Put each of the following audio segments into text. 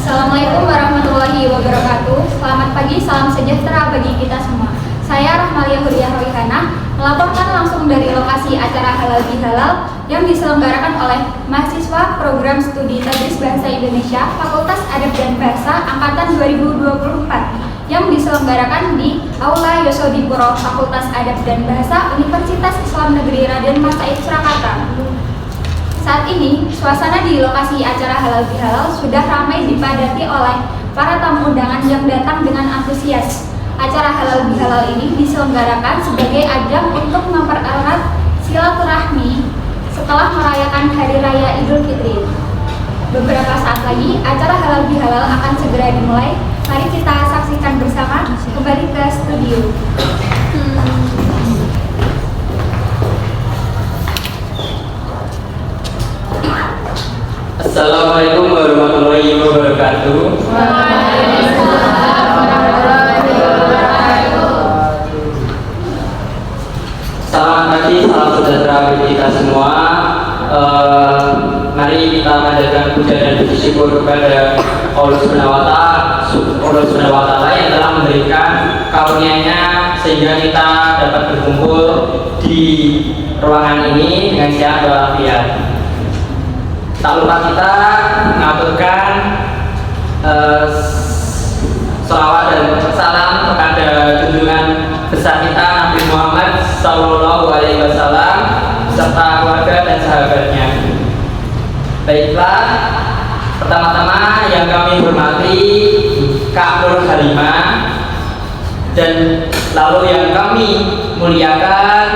Assalamualaikum warahmatullahi wabarakatuh. Selamat pagi, salam sejahtera bagi kita semua. Saya Rahmalia Huriah Rohihana melaporkan langsung dari lokasi acara Halal Bihalal yang diselenggarakan oleh mahasiswa Program Studi Tadris Bahasa Indonesia Fakultas Adab dan Bahasa Angkatan 2024 yang diselenggarakan di Aula Yosodipuro Fakultas Adab dan Bahasa Universitas Islam Negeri Raden Mas Said Surakarta. Saat ini, suasana di lokasi acara Halal Bihalal sudah ramai dipadati oleh para tamu undangan yang datang dengan antusias. Acara Halal Bihalal ini diselenggarakan sebagai ajang untuk mempererat silaturahmi setelah merayakan Hari Raya Idul Fitri. Beberapa saat lagi, acara Halal Bihalal akan segera dimulai. Mari kita saksikan bersama. Kembali ke studio. Assalamualaikum warahmatullahi wabarakatuh. Waalaikumsalam warahmatullahi wabarakatuh. Selamat pagi, salam sejahtera bagi kita semua. Mari kita panjatkan puja dan puji syukur kepada Allah Subhanahu wa Ta'ala yang telah memberikan karunia-Nya sehingga kita dapat berkumpul di ruangan ini dengan sehat walafiat. Tak lupa kita mengaturkan sholawat dan salam kepada junjungan besar kita Nabi Muhammad Sallallahu Alaihi Wasallam serta keluarga dan sahabatnya. Baiklah, pertama-tama yang kami hormati Kak Nur Halimah, dan lalu yang kami muliakan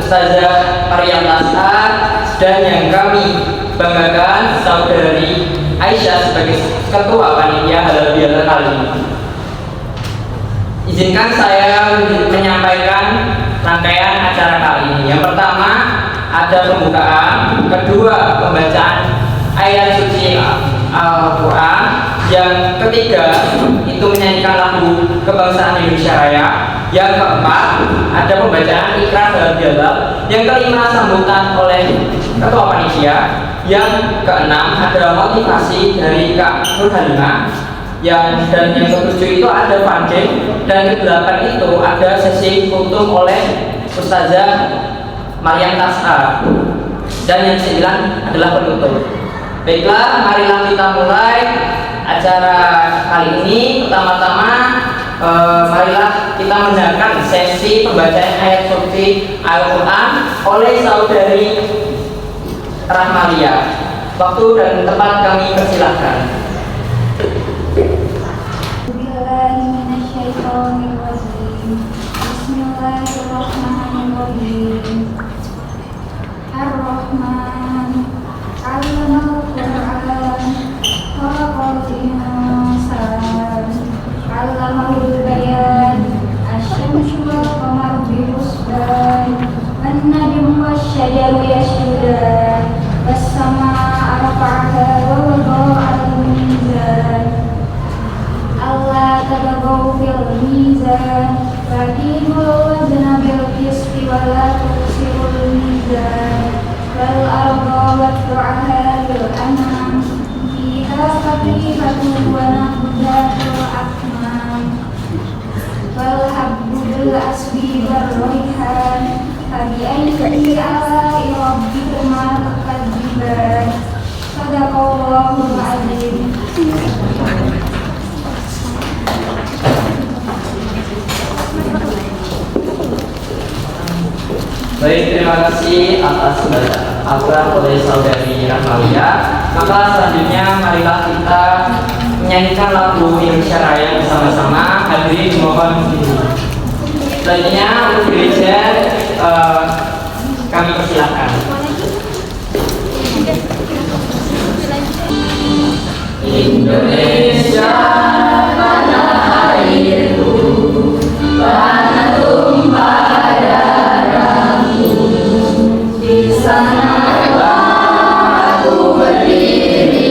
Ustazah Maryam Tasar, dan yang kami banggakan Saudari Aisyah sebagai Ketua Panitia Halal Bihalal kali ini. Izinkan saya menyampaikan rangkaian acara kali ini. Yang pertama ada pembukaan, kedua pembacaan ayat suci Al-Quran, yang ketiga itu menyanyikan lagu kebangsaan Indonesia Raya, yang keempat ada pembacaan ikrar Halal Bihalal, yang kelima sambutan oleh Ketua Panitia, yang keenam ada motivasi dari Kak Nur Halimah, dan yang ketujuh itu ada funding, dan kedelapan itu ada sesi kultum oleh Ustazah Maryam Tasar, dan yang sembilan adalah penutup. Baiklah, marilah kita mulai acara kali ini. Pertama-tama marilah kita mendengarkan sesi pembacaan ayat suci Al-Quran oleh Saudari Rahmalia. Waktu dan tempat kami persilahkan. Bismillahirrahmanirrahim. Ar-Rahman 'allamal Qur'an, khalaqal insan, 'allamahul bayan, asy-syamsu wal qamaru bihusban, wan-najmu wasy-syajaru yasjudan, was-samaa'a rafa'aha wa wada'al mizan, alla tabaghaw fil mizan, faqimul wazna bil qisti wa la tuqsirul mizan, wal arda wad'aha bil anam, fiha faqihatun wa naqdatul akmam, wal habbu bil asbi war rayhan, fabi ayyi ala'i rabbikuma tukadziban. Shadaqallahul azim. Baik, terima kasih atas apa oleh Saudari Rahmalia. Maka selanjutnya marilah kita menyanyikan lagu Indonesia Raya bersama-sama. Hadirin mohon selanjutnya untuk gereja kami persilahkan. Indonesia tanah airku, tanah tumpah darahku, di sana aku berdiri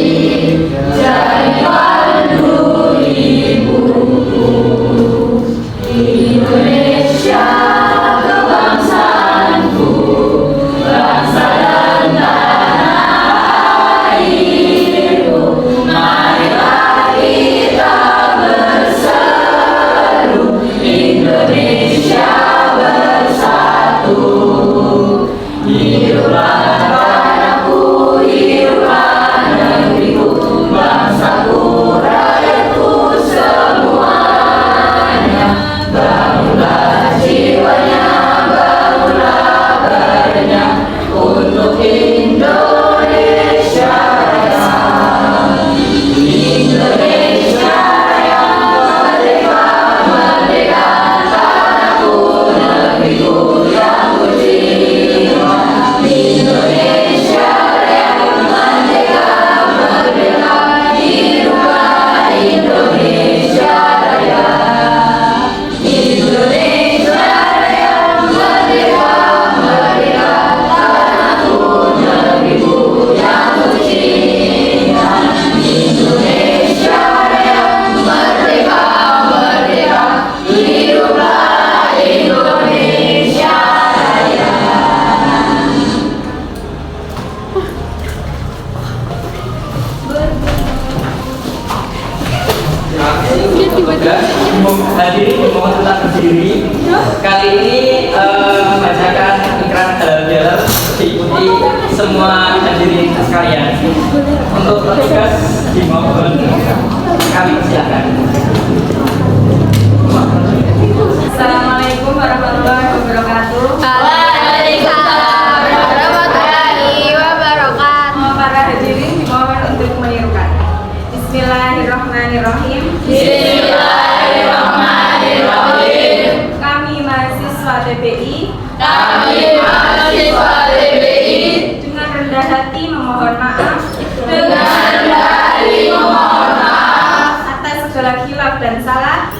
jadi pandu ibuku. Indonesia kebangsaanku, bangsa dan tanah airku, marilah juga hadirin dimohon tetap berdiri. Kali ini membacakan ikrar halal bihalal diikuti semua hadirin sekalian. Untuk petugas dimohon kami persilakan. Assalamualaikum warahmatullahi wabarakatuh. Waalaikumsalam warahmatullahi wabarakatuh. Para hadirin dimohon untuk menirukan. Bismillahirrahmanirrahim. Bismillahirrahmanirrahim. Kami mahasiswa TPI dengan rendah hati memohon maaf atas segala khilaf dan salah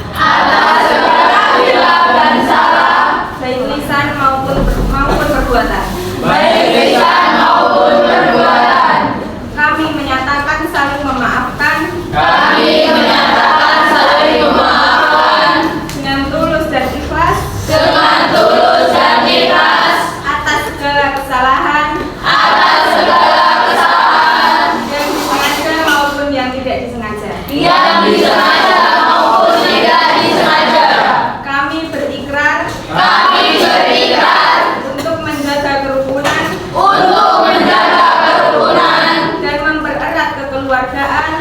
baik lisan maupun perbuatan. Kami menyatakan saling memaafkan dengan tulus dan ikhlas atas segala kesalahan yang disengaja maupun yang tidak disengaja. Kami berikrar untuk menjaga kerukunan dan mempererat kekeluargaan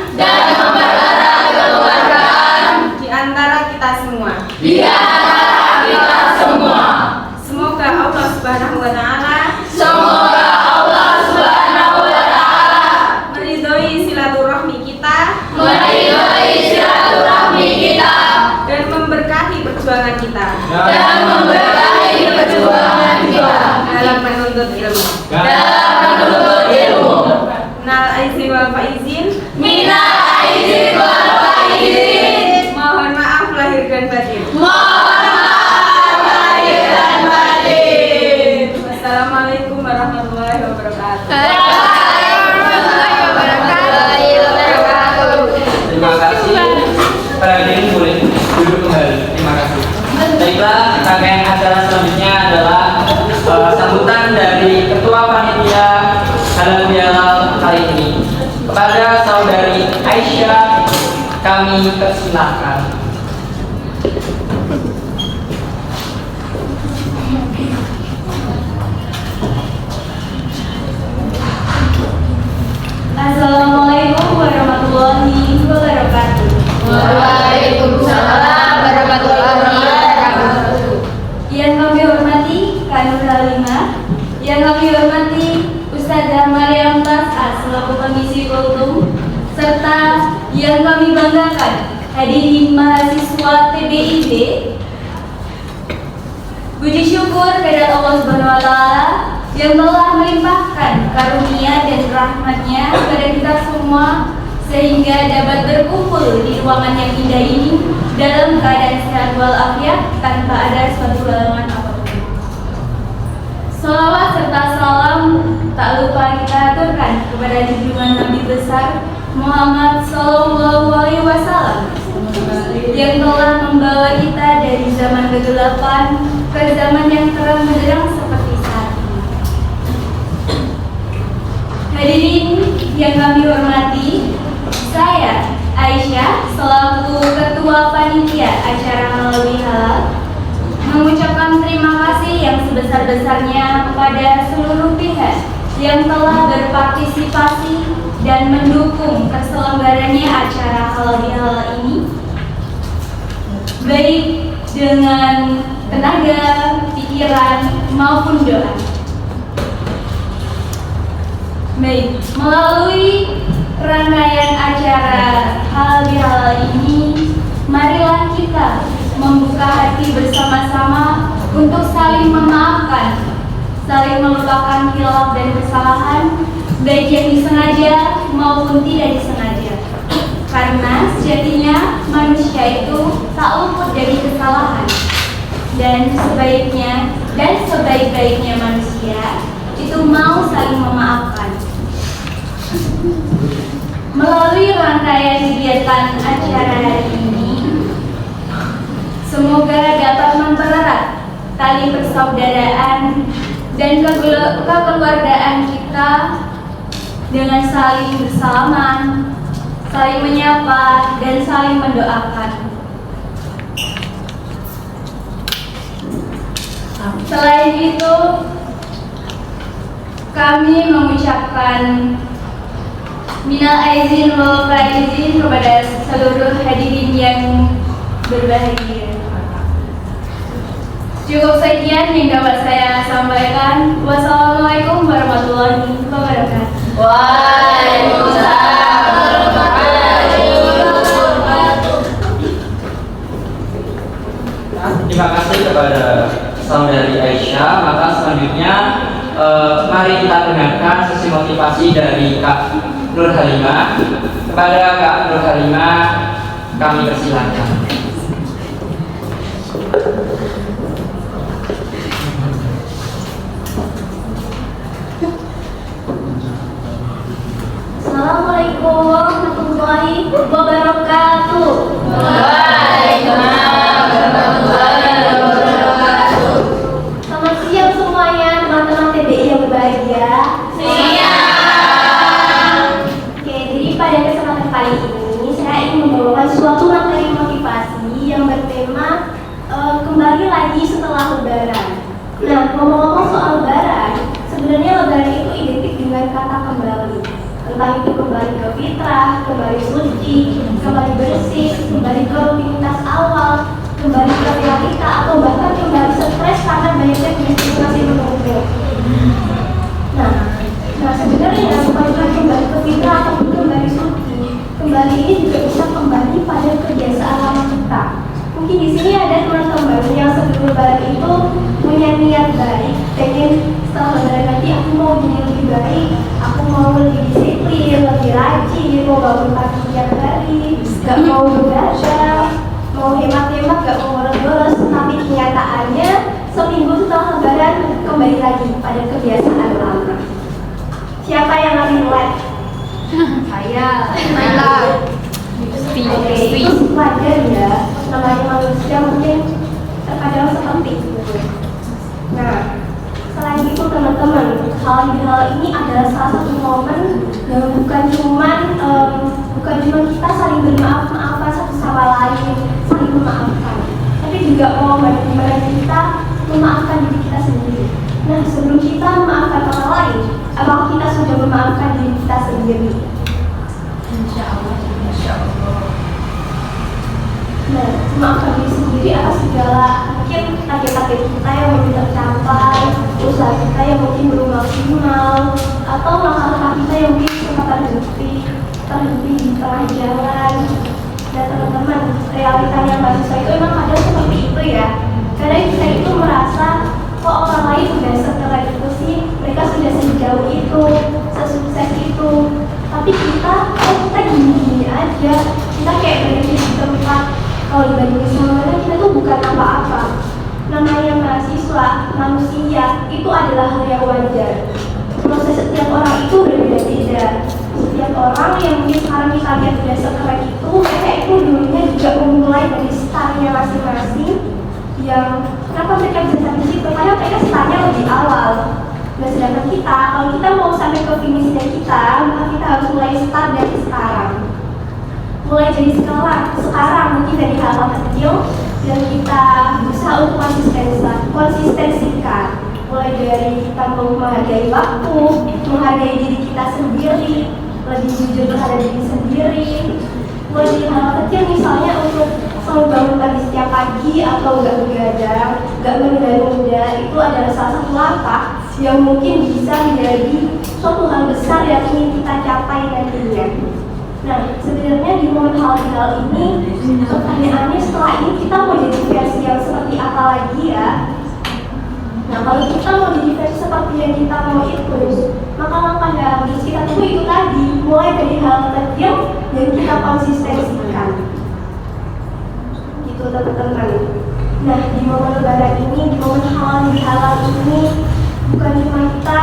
di antara kita semua. Semoga Allah Subhanahu wa taala meridhoi silaturahmi kita dan memberkahi perjuangan kita dalam menuntut ilmu. Minal aizin wal faizin. Mohon maaf lahir dan batin. Wassalamualaikum warahmatullahi wabarakatuh. Terima kasih. Para hadirin boleh duduk kembali. Terima kasih. Baiklah, rangkaian acara selanjutnya adalah sambutan dari Ketua Panitia Halal Bihalal kali ini. Kepada Saudari Aisyah kami persilahkan. Assalamualaikum warahmatullahi wabarakatuh. Waalaikumsalam warahmatullahi wabarakatuh. Yang kami hormati Kanur Halimah, yang kami hormati Ustazah Maryam Tas'a selaku Komisi Kultum, serta yang kami banggakan hadirin mahasiswa TBIB. Puji syukur kepada Allah Subhanahu wa taala yang telah melimpahkan karunia dan rahmatnya kepada kita semua sehingga dapat berkumpul di ruangan yang indah ini dalam keadaan sehat walafiat tanpa ada suatu halangan apapun. Salawat serta salam tak lupa kita aturkan kepada junjungan Nabi besar Muhammad Sallallahu Alaihi Wasallam yang telah membawa kita dari zaman kegelapan ke zaman yang terang benderang seperti saat ini. Hadirin yang kami hormati, saya Aisyah selaku Ketua Panitia Acara Halal Bihalal mengucapkan terima kasih yang sebesar-besarnya kepada seluruh pihak yang telah berpartisipasi dan mendukung terselenggaranya acara Halal Bihalal ini, baik dengan tenaga, pikiran, maupun doa. Baik, melalui rangkaian acara Halal Bihalal ini, marilah kita membuka hati bersama-sama untuk saling memaafkan, saling melupakan khilaf dan kesalahan, baik yang disengaja maupun tidak disengaja. Karena sejatinya manusia itu tak luput dari kesalahan, dan sebaik-baiknya manusia itu mau saling memaafkan. Melalui rangkaian kegiatan acara hari ini, semoga dapat mempererat tali persaudaraan dan kekeluargaan kita dengan saling bersalaman, saling menyapa, dan saling mendoakan. Selain itu, kami mengucapkan minal aizin wal faizin kepada seluruh hadirin yang berbahagia. Cukup sekian yang dapat saya sampaikan. Wassalamualaikum warahmatullahi wabarakatuh. Waalaikumsalam warahmatullahi wabarakatuh. Terima kasih kepada saudari Aisyah. Maka selanjutnya mari kita dengarkan sesi motivasi dari Kak Nur Halimah. Kepada Kak Nur Halimah kami persilahkan. Assalamualaikum warahmatullahi wabarakatuh. Waalaikumsalam warahmatullahi wabarakatuh. Selamat siang semuanya, teman-teman TBI yang berbahagia. Siang. Oke, jadi pada kesempatan kali ini saya ingin membawakan suatu materi motivasi yang bertema kembali lagi setelah Lebaran. Nah, ngomong-ngomong soal Lebaran, sebenarnya Lebaran itu identik dengan kata kembali. Entah itu kembali ke fitrah, kembali suci, kembali bersih, kembali ke rutinitas awal, kembali ke realita, atau bahkan kembali stres karena banyaknya destinasi menumpuk. Nah sebenarnya bukan cuma kembali ke fitrah atau kembali suci, kembali ini juga bisa kembali pada kebiasaan lama kita. Mungkin di sini ada teman-teman yang sebelum Lebaran itu punya niat baik, pengen setelah Lebaran nanti aku mau jadi lebih baik, aku mau lebih disiplin, lebih rajin, mau bangun pagi tiap hari, gak mau begadang, mau hemat-hemat, gak mau boros-boros. Tapi kenyataannya seminggu setelah Lebaran kembali lagi pada kebiasaan lama. Siapa yang lebih relate? Saya. Oke, itu wajar ya. Namanya manusia mungkin terkadang seperti itu. Nah, selain itu teman-teman, hal ini adalah salah satu momen yang bukan cuma kita saling bermaaf-maafan satu sama lain, saling memaafkan, tapi juga momen di mana kita memaafkan diri kita sendiri. Nah, sebelum kita memaafkan orang lain, apakah kita sudah memaafkan diri kita sendiri? Insya Allah. Insya Allah. Nah, memaafkan diri sendiri atas segala mungkin target-target kita yang belum tercapai, usaha kita yang mungkin belum maksimal, atau langkah-langkah kita yang mungkin sempat terhenti di tengah jalan. Dan teman-teman, realitanya mahasiswa itu memang kadang seperti itu ya. Kadang kita itu merasa kok orang lain sudah setelah itu sih, mereka sudah sejauh itu, sesukses itu, tapi kita gini-gini aja, kita kayak berada di tempat. Kalau dibandingin sama mereka, kita tuh bukan apa-apa. Namanya mahasiswa, manusia, itu adalah hal yang wajar. Proses setiap orang itu berbeda-beda. Setiap orang yang mungkin sekarang kita lihat sudah sekeren itu, mereka itu dulunya juga memulai dari startnya masing-masing. Yang kenapa mereka bisa sampai situ? Karena mereka startnya lebih awal. Nah, sedangkan kita, kalau kita mau sampai ke finishnya kita, maka kita harus mulai start dari sekarang. Mulai dari sekarang mungkin dari hal-hal kecil dan kita berusaha untuk konsistensikan. Mulai dari kita menghargai waktu, menghargai diri kita sendiri, lebih jujur terhadap diri sendiri. Mulai dari hal kecil misalnya untuk selalu bangun pagi setiap pagi atau nggak begadang, nggak menunda-nunda, itu adalah salah satu langkah yang mungkin bisa menjadi suatu hal besar yang ingin kita capai nantinya. Nah, sebenarnya di momen hal ini, pertanyaannya setelah ini kita mau jadi versi yang seperti apa lagi ya? Nah, kalau kita mau jadi versi seperti yang kita mau itu, maka langkah yang harus kita tempuh itu tadi, mulai dari hal kecil dan kita konsistensikan. Gitu teman-teman. Nah, di momen Lebaran ini, di momen halal ini, bukan cuma kita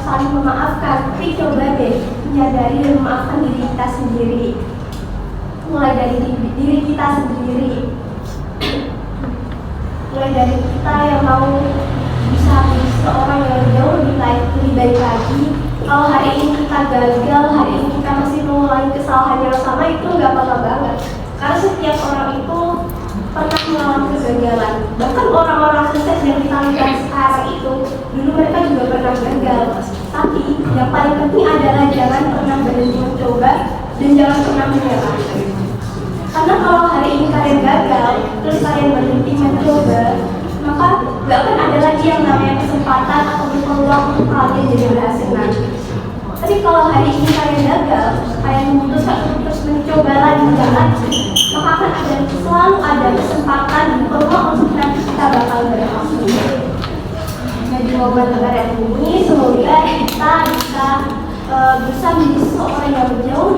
saling memaafkan, tapi coba deh menyadari dan memaafkan diri kita sendiri. Mulai dari diri kita sendiri. Mulai dari kita yang mau bisa menjadi seorang yang jauh lebih baik lagi. Kalau hari ini kita gagal, hari ini kita masih mengulangi kesalahan yang sama, itu nggak apa-apa banget. Karena setiap orang itu pernah mengalami kegagalan. Bahkan orang-orang sukses yang kita lihat sekarang itu dulu mereka juga pernah gagal. Tapi yang paling penting adalah jangan pernah berhenti mencoba dan jangan pernah menyerah. Karena kalau hari ini kalian gagal, terus kalian berhenti mencoba, maka gak akan ada lagi yang namanya kesempatan atau peluang untuk kalian jadi berhasil nanti. Tapi kalau hari ini kalian gagal, kalian memutuskan untuk terus mencoba lagi dan lagi, maka akan selalu ada kesempatan dan peluang untuk nanti kita bakal berhasil. Jadi momen lebaran ini semoga kita bisa berusaha menjadi seseorang yang jauh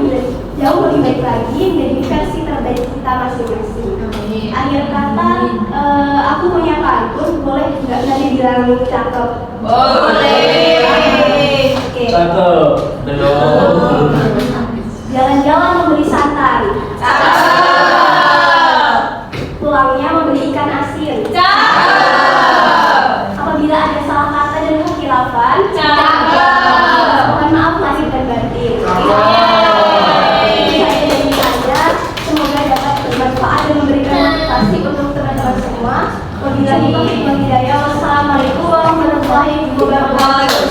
lebih baik lagi menjadi versi terbaik kita masing-masing. Akhir kata, aku punya pantun, boleh nggak dibilang cakep? Boleh. Oke. Cakep. Belum. Jalan-jalan membeli santan. Cakep. Pulangnya membeli ikan asin. Cakep. Apabila ada salah kata dan kekhilafan. Cakep. Mohon maaf lahir dan batin. Semoga dapat bermanfaat dan memberikan motivasi untuk teman-teman semua. Wabillahi taufiq wal hidayah. Wassalamualaikum warahmatullahi wabarakatuh.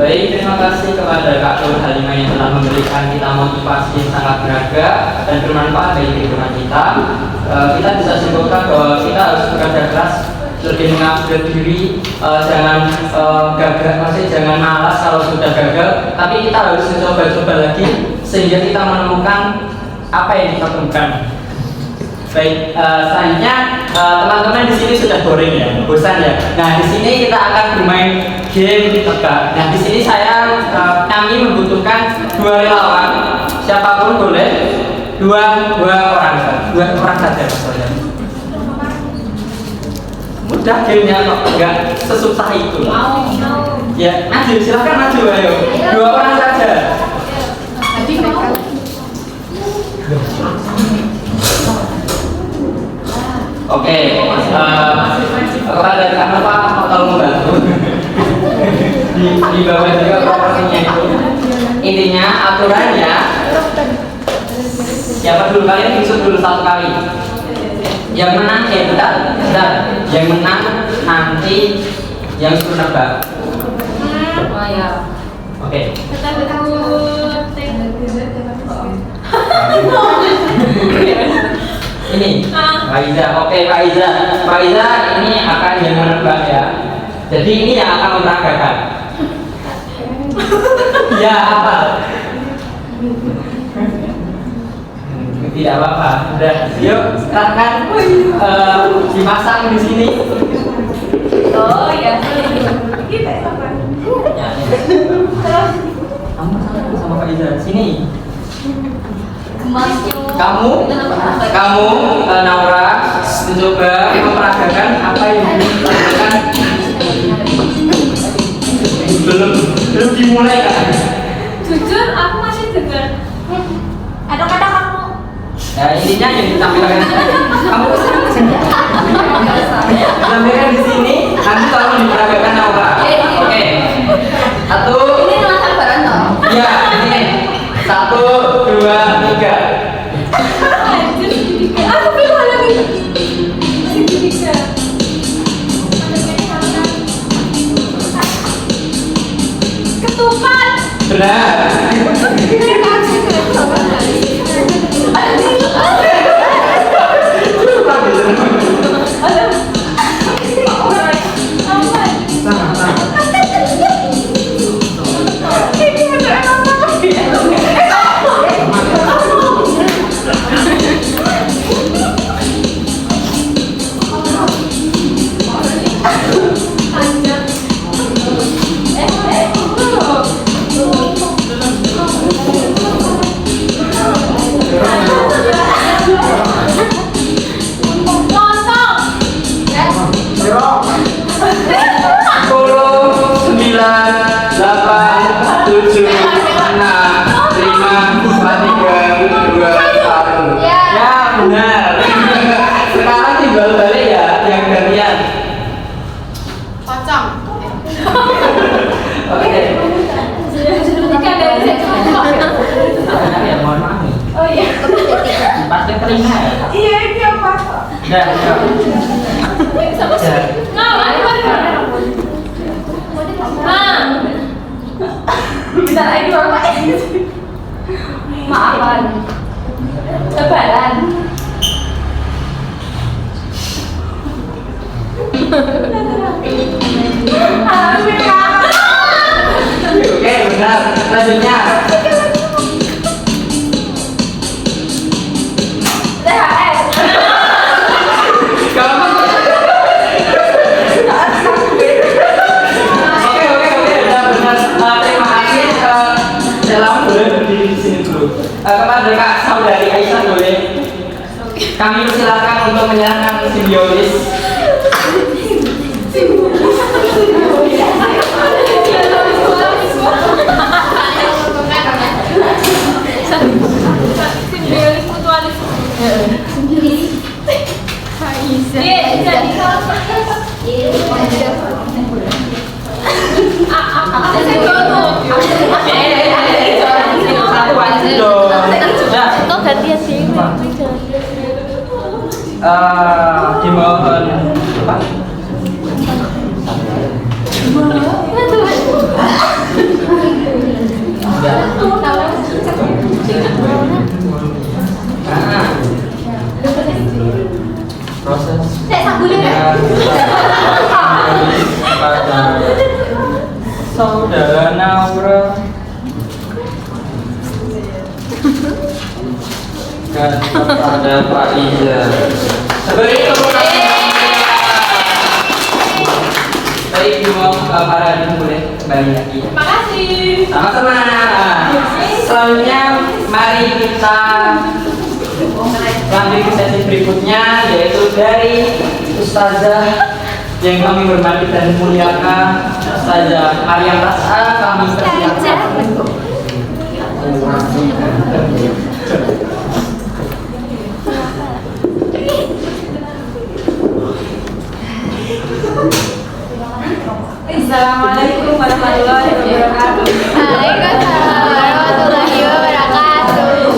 Baik, terima kasih kepada Kak Nur Halimah yang telah memberikan kita motivasi yang sangat berharga dan bermanfaat bagi kehidupan kita. Kita bisa simpulkan bahwa kita harus bekerja keras, lebih mengupgrade diri, jangan gagal, masih jangan malas kalau sudah gagal, tapi kita harus mencoba-coba lagi sehingga kita menemukan apa yang kita temukan. Baik, selanjutnya teman-teman di sini sudah boring ya, bosan ya. Nah, di sini kita akan bermain game tebak. Nah, di sini kami membutuhkan 2 relawan, siapapun boleh, dua orang saja maksudnya. Mudah gamenya kok, enggak sesusah itu. Mau. Ya, maju, silahkan maju, ayo. 2 orang saja. Jadi mau. Oke, kepada Kak Nova tolong membantu di bawah juga proporsinya itu. Intinya aturannya, siapa dulu, kalian hitung dulu 1 kali. Yang menang bentar. Yang menang nanti yang suruh nebak. Oh ya. Oke. Ini Faiza. Oke, Faiza ini akan yang menebak ya. Jadi ini yang akan memperagakan. Ya, apa? Tidak apa-apa. Udah, yuk silakan dipasang di sini. Oh ya. Kita sama. Kamu sama Faiza sini. Gemasnya. Kamu Naura mencoba memperagakan apa yang dilakukan. belum dimulai kan? Jujur aku masih dengar. Ada kata kamu. Ya, intinya yang ditampilkan kamu ditampilkan di sini, nanti tolong diperagakan Naura. Oke. 1. Ini langsung bareng toh. Iya, ini 1, 2, 3. Aku belum ada nih. Tiga. Ketupat. Benar. Iya, ini apa? Dah, dah. Bentar, ayo dua apa? Maafan. Lebaran. Oke, benar. Selanjutnya. THR. Kamu. Oke, benar. Terima kasih. Dalam boleh berdiri di sini dulu. Kepada Kak Saudari Aisyah boleh kami persilakan untuk menyerahkan simbiolis. Simbiolis mutualisme. Iya, jadi kalau Kok gantian sih? Dimohon apa? Proses pada saudara Naura dan kepada Pak Iza. Beri tepuk tangan. Baik, dimohon para hadirin boleh kembali lagi. makasih. Sama-sama. Selanjutnya mari kita lanjut ke sesi berikutnya, yaitu dari Ustazah yang kami hormati dan muliakan, Ustazah Maryam Tas'a. Kami persilakan untuk Assalamualaikum warahmatullahi wabarakatuh. Waalaikumsalam warahmatullahi wabarakatuh.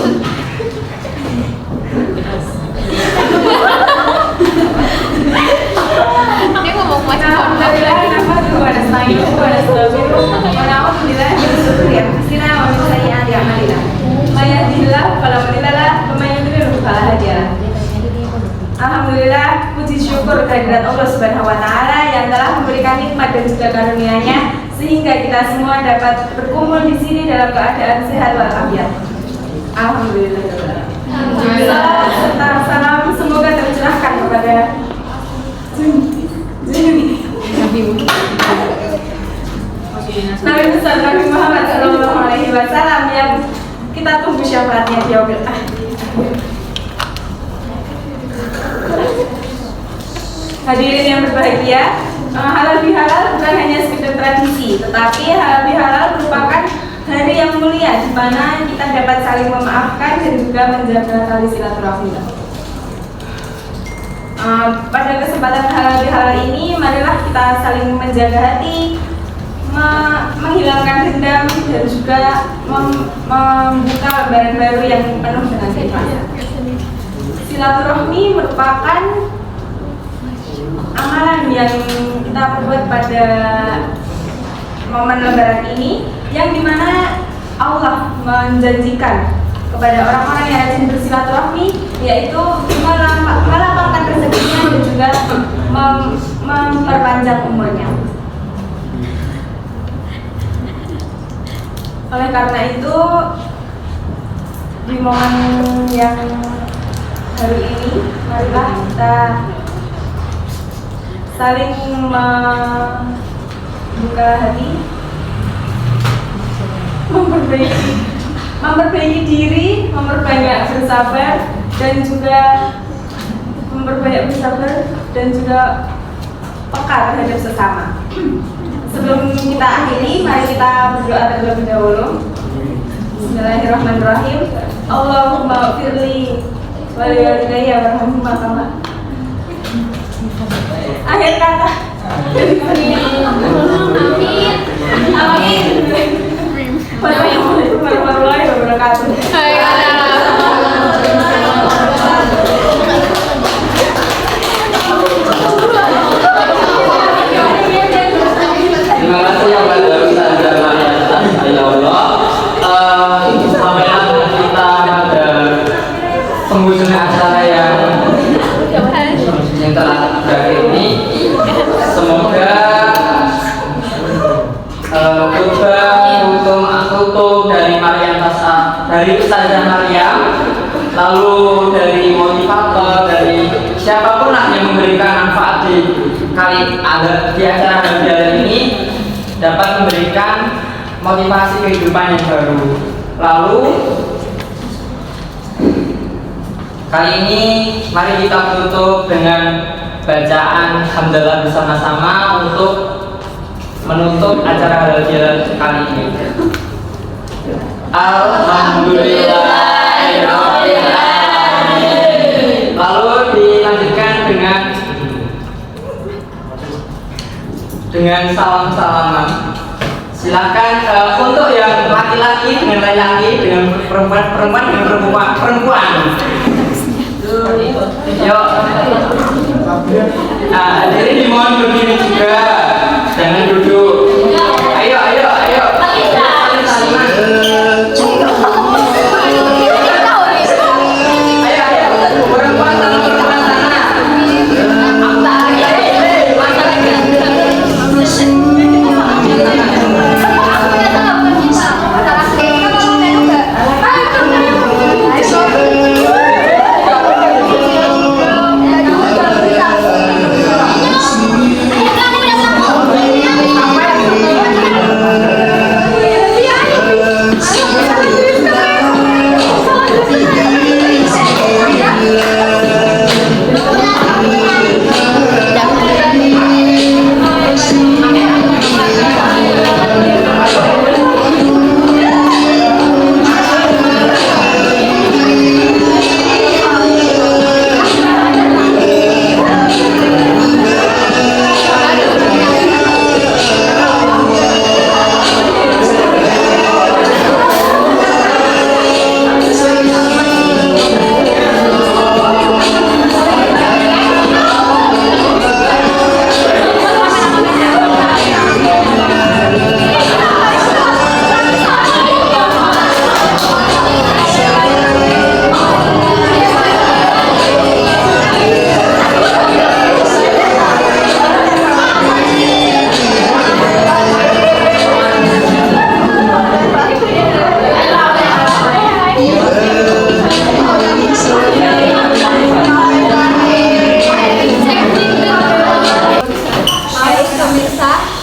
Ini ngomong macam Alhamdulillah, nama Tuhan Astagfirullah, Tuhan Astagfirullah. Alhamdulillah, bersyukur ya. Sina wa min sayyi'ati a'malina. May yahdihillahu fala mudilla lahu wa may yudlil fala hadiya lahu. Alhamdulillah, puji syukur kehadirat Allah Subhanahu wa taala yang telah memberikan nikmat dan juga karunia-Nya sehingga kita semua dapat berkumpul di sini dalam keadaan sehat walafiat. Alhamdulillah. Salam serta salam semoga tercurahkan kepada Nabi besar Nabi Muhammad Sallallahu Alaihi Wasallam yang kita tunggu syafaatnya di yaumil akhir. Hadirin yang berbahagia, halal bihalal bukan hanya sekedar tradisi, tetapi halal bihalal merupakan hari yang mulia di mana kita dapat saling memaafkan dan juga menjaga tali silaturahmi. Pada kesempatan halal bihalal ini, marilah kita saling menjaga hati, menghilangkan dendam dan juga membuka lembaran baru yang penuh dengan hikmah. Silaturahmi merupakan amalan yang kita perbuat pada momen lebaran ini, yang dimana Allah menjanjikan kepada orang-orang yang rajin bersilaturahmi, yaitu melapangkan rezekinya dan juga memperpanjang umurnya. Oleh karena itu, di momen yang hari ini, marilah kita saling membuka hati, memperbaiki diri, memperbanyak bersabar dan juga peka terhadap sesama. Sebelum kita akhiri, mari kita berdoa terlebih dahulu. Bismillahirrahmanirrahim. Allahumma firli wa liwalidayya warhamhuma kama. Akhir kata. Amin. Amin. Wassalamualaikum warahmatullahi wabarakatuh. Waalaikumsalam. kepada Ustazah Maria ya Allah. Sampailah kita pada penghujung acara yang telah berakhir ini. Semoga tutup dari Maryam dari Ustazah Maryam, lalu dari motivator, dari siapapun lah yang memberikan manfaat di acara hadiah ini dapat memberikan motivasi kehidupan yang baru. Lalu kali ini mari kita tutup dengan bacaan hamdalah bersama-sama untuk menutup acara halal bihalal kali ini. Alhamdulillahirabbil alamin. Lalu dilanjutkan dengan salam-salaman. Silakan untuk yang laki-laki dengan laki-laki, dengan perempuan dengan perempuan. Yuk. Nah, hadirin dimohon berdiri juga, jangan duduk. Ayo.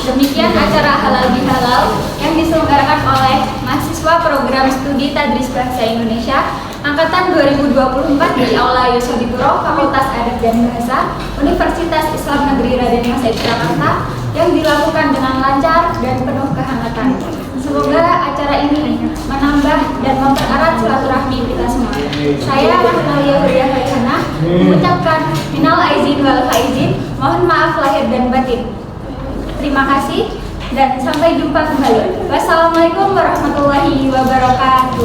Demikian acara halal bihalal yang diselenggarakan oleh mahasiswa program studi Tadris Bahasa Indonesia angkatan 2024 di Aula Yosodipuro Fakultas Adat dan Bahasa Universitas Islam Negeri Raden Mas Jakarta yang dilakukan dengan lancar dan penuh kehangatan. Semoga acara ini menambah dan mempererat silaturahmi kita semua. Saya Rahmalia Huriah Raihana mengucapkan minal aizin wal faizin, mohon maaf lahir dan batin. Terima kasih dan sampai jumpa kembali. Wassalamualaikum warahmatullahi wabarakatuh.